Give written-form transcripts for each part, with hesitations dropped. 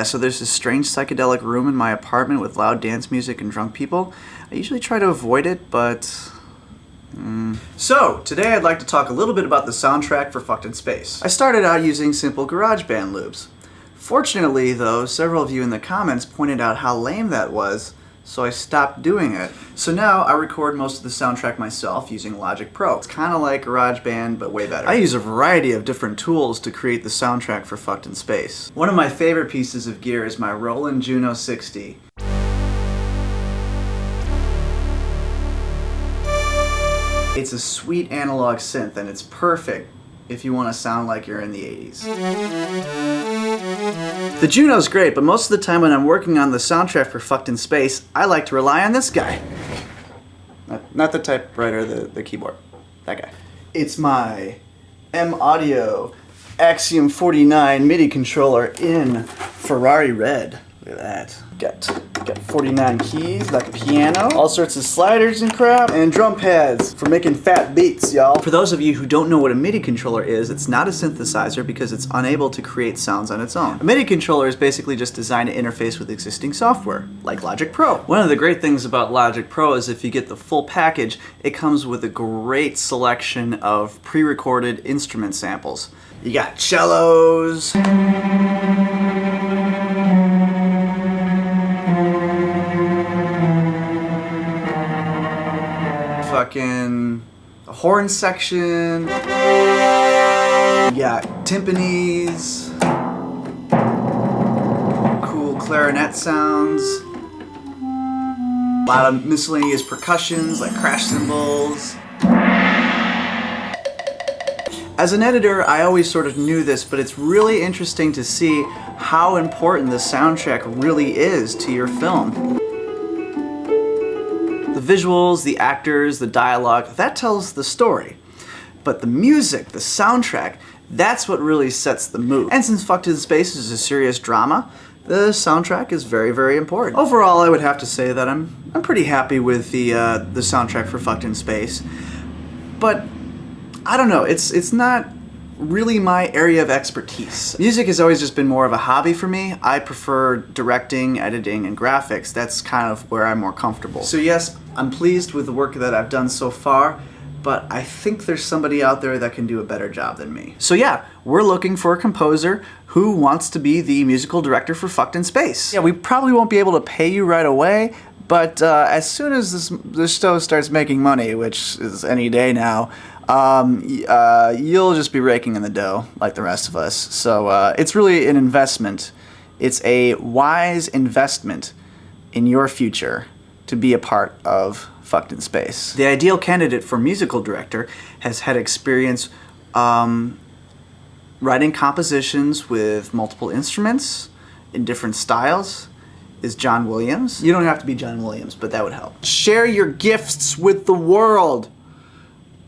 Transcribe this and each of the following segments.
so there's this strange psychedelic room in my apartment with loud dance music and drunk people. I usually try to avoid it, but... So, today I'd like to talk a little bit about the soundtrack for Fucked in Space. I started out using simple GarageBand loops. Fortunately, though, several of you in the comments pointed out how lame that was, so I stopped doing it. So now I record most of the soundtrack myself using Logic Pro. It's kind of like GarageBand, but way better. I use a variety of different tools to create the soundtrack for Fucked in Space. One of my favorite pieces of gear is my Roland Juno 60. It's a sweet analog synth, and it's perfect if you want to sound like you're in the 80s. The Juno's great, but most of the time when I'm working on the soundtrack for Fucked in Space, I like to rely on this guy. Not the typewriter, the keyboard. That guy. It's my M-Audio Axiom 49 MIDI controller in Ferrari red. Look at that. Got 49 keys, like a piano, all sorts of sliders and crap, and drum pads for making fat beats, y'all. For those of you who don't know what a MIDI controller is, it's not a synthesizer because it's unable to create sounds on its own. A MIDI controller is basically just designed to interface with existing software, like Logic Pro. One of the great things about Logic Pro is if you get the full package, it comes with a great selection of pre-recorded instrument samples. You got cellos, fucking a horn section, you got timpanis, cool clarinet sounds, a lot of miscellaneous percussions like crash cymbals. As an editor, I always sort of knew this, but it's really interesting to see how important the soundtrack really is to your film. The visuals, the actors, the dialogue, that tells the story. But the music, the soundtrack, that's what really sets the mood. And since Fucked in Space is a serious drama, the soundtrack is very, very important. Overall, I would have to say that I'm pretty happy with the soundtrack for Fucked in Space. But I don't know, it's not really my area of expertise. Music has always just been more of a hobby for me. I prefer directing, editing, and graphics. That's kind of where I'm more comfortable. So yes, I'm pleased with the work that I've done so far, but I think there's somebody out there that can do a better job than me. So yeah, we're looking for a composer who wants to be the musical director for Fucked in Space. Yeah, we probably won't be able to pay you right away, but as soon as this show starts making money, which is any day now, you'll just be raking in the dough like the rest of us. So it's really an investment. It's a wise investment in your future to be a part of Fucked in Space. The ideal candidate for musical director has had experience writing compositions with multiple instruments in different styles. Is John Williams. You don't have to be John Williams, but that would help. Share your gifts with the world,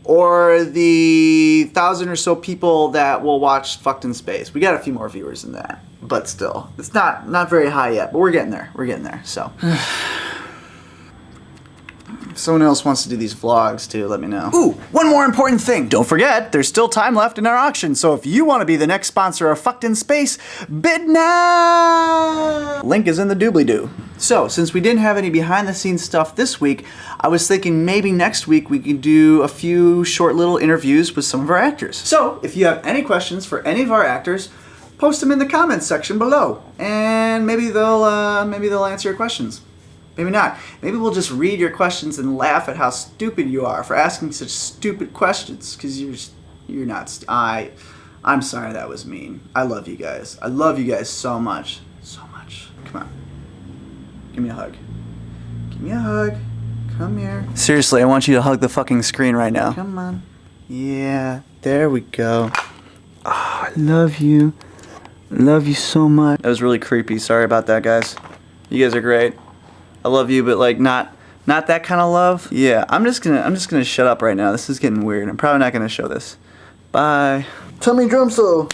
or the 1,000 or so people that will watch Fucked in Space. We got a few more viewers than that, but still, it's not very high yet, but we're getting there. We're getting there, so. If someone else wants to do these vlogs too, let me know. Ooh, one more important thing. Don't forget, there's still time left in our auction, so if you want to be the next sponsor of Fucked in Space, bid now! Link is in the doobly-doo. So, since we didn't have any behind-the-scenes stuff this week, I was thinking maybe next week we could do a few short little interviews with some of our actors. So, if you have any questions for any of our actors, post them in the comments section below, and maybe they'll answer your questions. Maybe not. Maybe we'll just read your questions and laugh at how stupid you are for asking such stupid questions, because you're not. I'm sorry that was mean. I love you guys. I love you guys so much. So much. Come on. Give me a hug. Give me a hug. Come here. Seriously, I want you to hug the fucking screen right now. Come on. Yeah, there we go. Oh, I love you. I love you so much. That was really creepy. Sorry about that, guys. You guys are great. I love you, but like not that kind of love. Yeah, I'm just gonna shut up right now. This is getting weird. I'm probably not gonna show this. Bye. Tell me drum solo.